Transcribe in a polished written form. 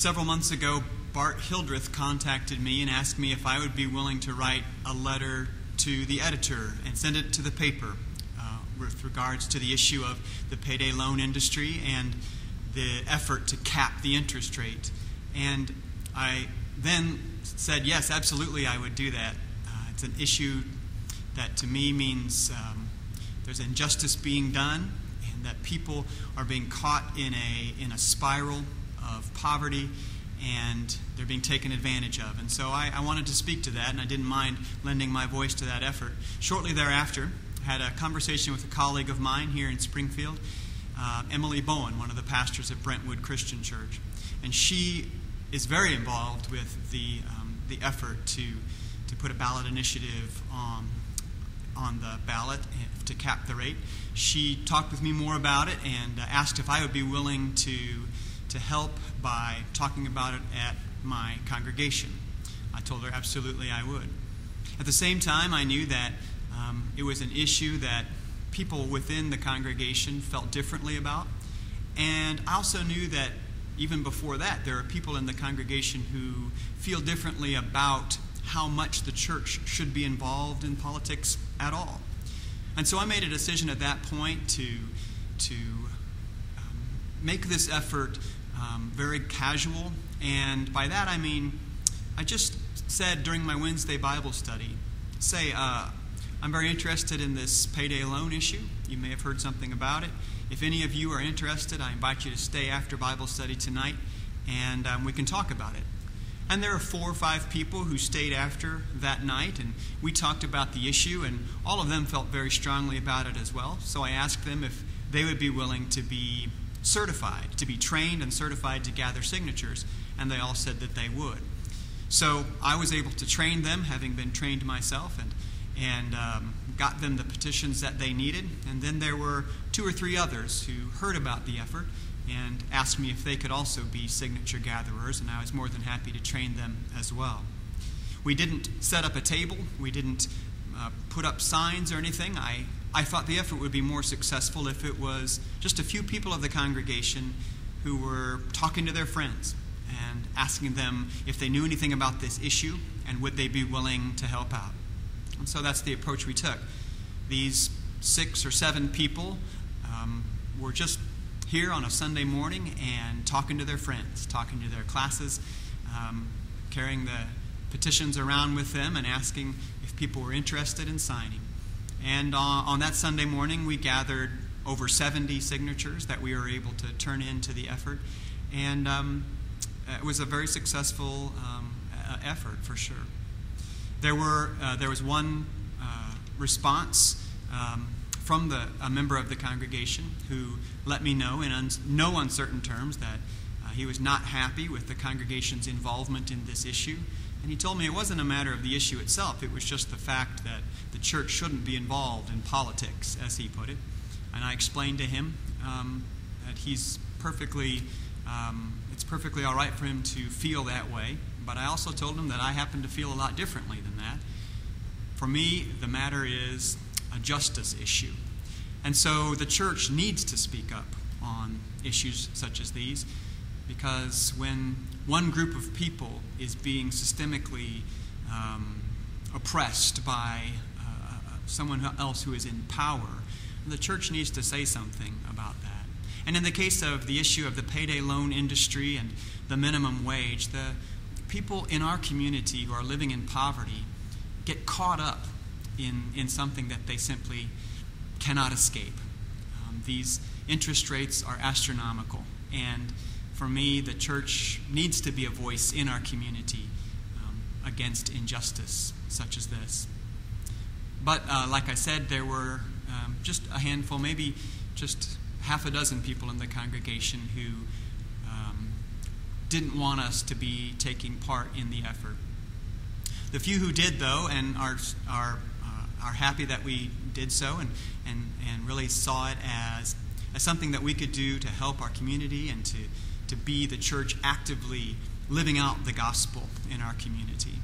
Several months ago, Bart Hildreth contacted me and asked me if I would be willing to write a letter to the editor and send it to the paper with regards to the issue of the payday loan industry and the effort to cap the interest rate. And I then said, yes, absolutely, I would do that. It's an issue that to me means there's injustice being done and that people are being caught in a spiral of poverty and they're being taken advantage of. And so I wanted to speak to that, and I didn't mind lending my voice to that effort. Shortly thereafter, I had a conversation with a colleague of mine here in Springfield, Emily Bowen, one of the pastors at Brentwood Christian Church. And she is very involved with the effort to put a ballot initiative on the ballot to cap the rate. She talked with me more about it and asked if I would be willing to help by talking about it at my congregation. I told her absolutely I would. At the same time, I knew that it was an issue that people within the congregation felt differently about. And I also knew that even before that, there are people in the congregation who feel differently about how much the church should be involved in politics at all. And so I made a decision at that point to make this effort very casual. And by that I mean, I just said during my Wednesday Bible study, I'm very interested in this payday loan issue. You may have heard something about it. If any of you are interested, I invite you to stay after Bible study tonight, and we can talk about it. And there are 4 or 5 people who stayed after that night, and we talked about the issue, and all of them felt very strongly about it as well. So I asked them if they would be willing to be certified, to be trained and certified to gather signatures, and they all said that they would. So I was able to train them, having been trained myself, and got them the petitions that they needed. And then there were 2 or 3 others who heard about the effort and asked me if they could also be signature gatherers, and I was more than happy to train them as well. We didn't set up a table. We didn't put up signs or anything. I thought the effort would be more successful if it was just a few people of the congregation who were talking to their friends and asking them if they knew anything about this issue and would they be willing to help out. And so that's the approach we took. These 6 or 7 people were just here on a Sunday morning and talking to their friends, talking to their classes, carrying the petitions around with them and asking if people were interested in signing. And on that Sunday morning, we gathered over 70 signatures that we were able to turn into the effort. And it was a very successful effort, for sure. There was one response from a member of the congregation who let me know in no uncertain terms that he was not happy with the congregation's involvement in this issue. And he told me it wasn't a matter of the issue itself. It was just the fact that the church shouldn't be involved in politics, as he put it. And I explained to him that it's perfectly all right for him to feel that way. But I also told him that I happen to feel a lot differently than that. For me, the matter is a justice issue. And so the church needs to speak up on issues such as these, because when one group of people is being systemically oppressed by someone else who is in power, the church needs to say something about that. And in the case of the issue of the payday loan industry and the minimum wage, the people in our community who are living in poverty get caught up in something that they simply cannot escape. These interest rates are astronomical, and for me, the church needs to be a voice in our community against injustice such as this. But like I said, there were just a handful, maybe just half a dozen people in the congregation who didn't want us to be taking part in the effort. The few who did, though, and are happy that we did so, and really saw it as something that we could do to help our community and to be the church actively living out the gospel in our community.